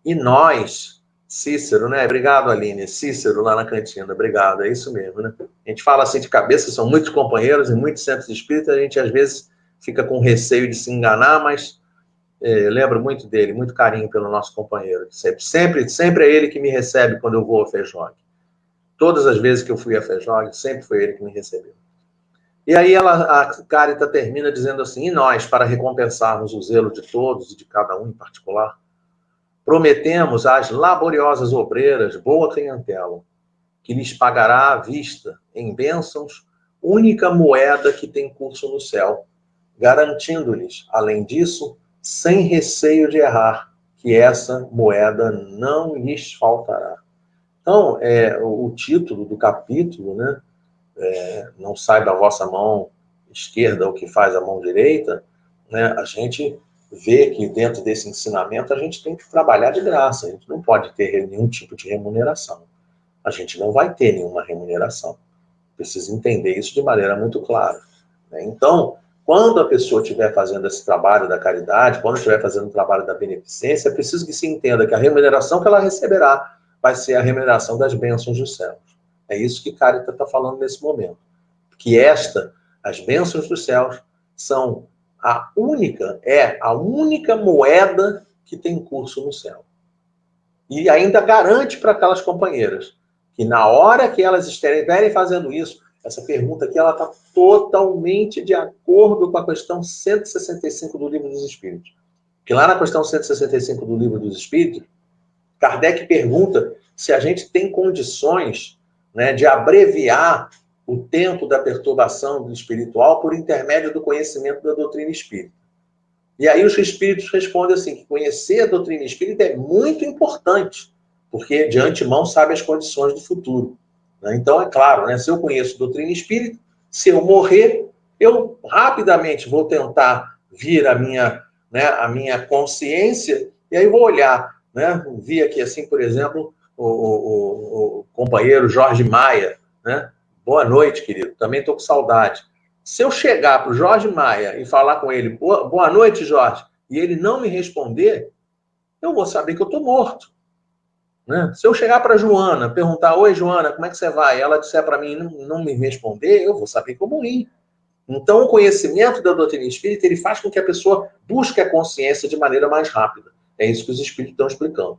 e nós Cícero, né? Obrigado, Aline. Cícero, lá na cantina. Obrigado, é isso mesmo, né? A gente fala assim de cabeça, são muitos companheiros em muitos centros espíritas, a gente às vezes fica com receio de se enganar, mas lembro muito dele, muito carinho pelo nosso companheiro. Sempre é ele que me recebe quando eu vou ao FEJOG. Todas as vezes que eu fui a FEJOG, sempre foi ele que me recebeu. E aí a Carita termina dizendo assim: e nós, para recompensarmos o zelo de todos e de cada um em particular, prometemos às laboriosas obreiras boa clientela, que lhes pagará à vista, em bênçãos, única moeda que tem curso no céu, garantindo-lhes, além disso, sem receio de errar, que essa moeda não lhes faltará. Então, o título do capítulo, né? Não sai da vossa mão esquerda o que faz a mão direita, né? A gente vê que dentro desse ensinamento a gente tem que trabalhar de graça, a gente não pode ter nenhum tipo de remuneração. A gente não vai ter nenhuma remuneração. Precisa entender isso de maneira muito clara, né? Então, quando a pessoa estiver fazendo esse trabalho da caridade, quando estiver fazendo o trabalho da beneficência, é preciso que se entenda que a remuneração que ela receberá vai ser a remuneração das bênçãos dos céus. É isso que Carita está falando nesse momento. Que as bênçãos dos céus, são a única moeda que tem curso no céu. E ainda garante para aquelas companheiras que na hora que elas estiverem fazendo isso, essa pergunta aqui ela está totalmente de acordo com a questão 165 do Livro dos Espíritos. Que lá na questão 165 do Livro dos Espíritos, Kardec pergunta se a gente tem condições, né, de abreviar o tempo da perturbação do espiritual por intermédio do conhecimento da doutrina espírita. E aí os espíritos respondem assim, que conhecer a doutrina espírita é muito importante, porque de antemão sabe as condições do futuro, né? Então, é claro, né, se eu conheço a doutrina espírita, se eu morrer, eu rapidamente vou tentar vir a minha consciência, e aí vou olhar, né? Vi aqui assim, por exemplo, o companheiro Jorge Maia, né? Boa noite, querido. Também estou com saudade. Se eu chegar para o Jorge Maia e falar com ele, boa noite, Jorge, e ele não me responder, eu vou saber que eu estou morto, né? Se eu chegar para a Joana, perguntar, oi, Joana, como é que você vai? E ela disser para mim não me responder, eu vou saber que eu morri. Então, o conhecimento da doutrina espírita, ele faz com que a pessoa busque a consciência de maneira mais rápida. É isso que os espíritos estão explicando.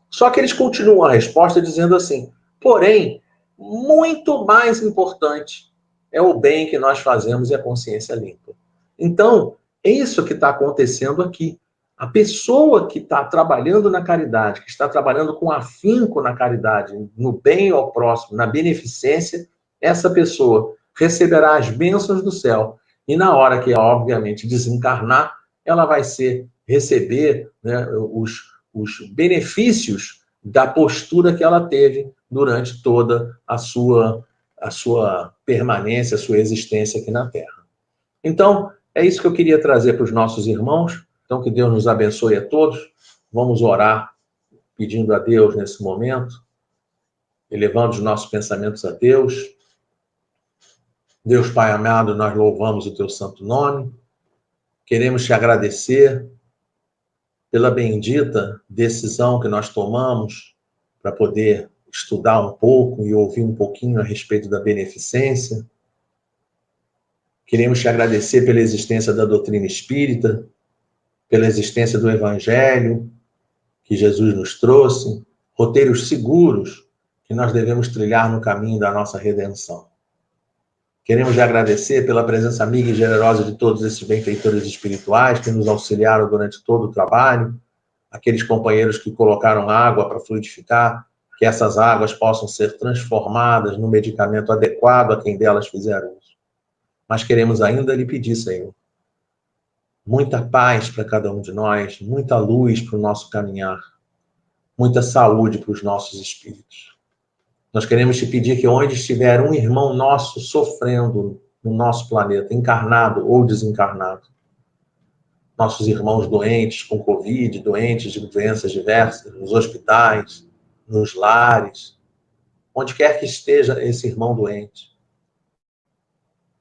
Só que eles continuam a resposta dizendo assim, porém, muito mais importante é o bem que nós fazemos e a consciência limpa. Então, é isso que está acontecendo aqui. A pessoa que está trabalhando na caridade, que está trabalhando com afinco na caridade, no bem ao próximo, na beneficência, essa pessoa receberá as bênçãos do céu. E na hora que, obviamente, desencarnar, ela vai receber, né, os benefícios da postura que ela teve durante toda a sua permanência, a sua existência aqui na Terra. Então, é isso que eu queria trazer para os nossos irmãos. Então, que Deus nos abençoe a todos. Vamos orar pedindo a Deus nesse momento, elevando os nossos pensamentos a Deus. Deus Pai amado, nós louvamos o teu santo nome. Queremos te agradecer pela bendita decisão que nós tomamos para poder estudar um pouco e ouvir um pouquinho a respeito da beneficência. Queremos te agradecer pela existência da doutrina espírita, pela existência do Evangelho que Jesus nos trouxe, roteiros seguros que nós devemos trilhar no caminho da nossa redenção. Queremos te agradecer pela presença amiga e generosa de todos esses benfeitores espirituais que nos auxiliaram durante todo o trabalho, aqueles companheiros que colocaram água para fluidificar, que essas águas possam ser transformadas no medicamento adequado a quem delas fizer uso. Mas queremos ainda lhe pedir, Senhor, muita paz para cada um de nós, muita luz para o nosso caminhar, muita saúde para os nossos espíritos. Nós queremos te pedir que onde estiver um irmão nosso sofrendo no nosso planeta, encarnado ou desencarnado, nossos irmãos doentes com Covid, doentes de doenças diversas, nos hospitais, nos lares, onde quer que esteja esse irmão doente,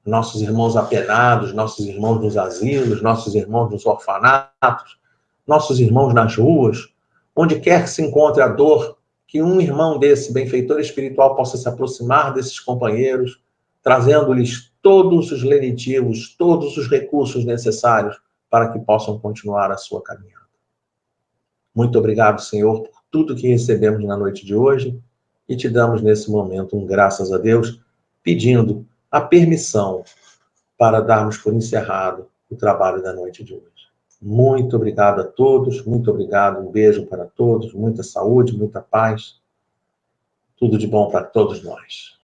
nossos irmãos apenados, nossos irmãos nos asilos, nossos irmãos nos orfanatos, nossos irmãos nas ruas, onde quer que se encontre a dor que um irmão desse, benfeitor espiritual, possa se aproximar desses companheiros, trazendo-lhes todos os lenitivos, todos os recursos necessários para que possam continuar a sua caminhada. Muito obrigado, Senhor, por tudo que recebemos na noite de hoje e te damos nesse momento um graças a Deus, pedindo a permissão para darmos por encerrado o trabalho da noite de hoje. Muito obrigado a todos, muito obrigado, um beijo para todos, muita saúde, muita paz, tudo de bom para todos nós.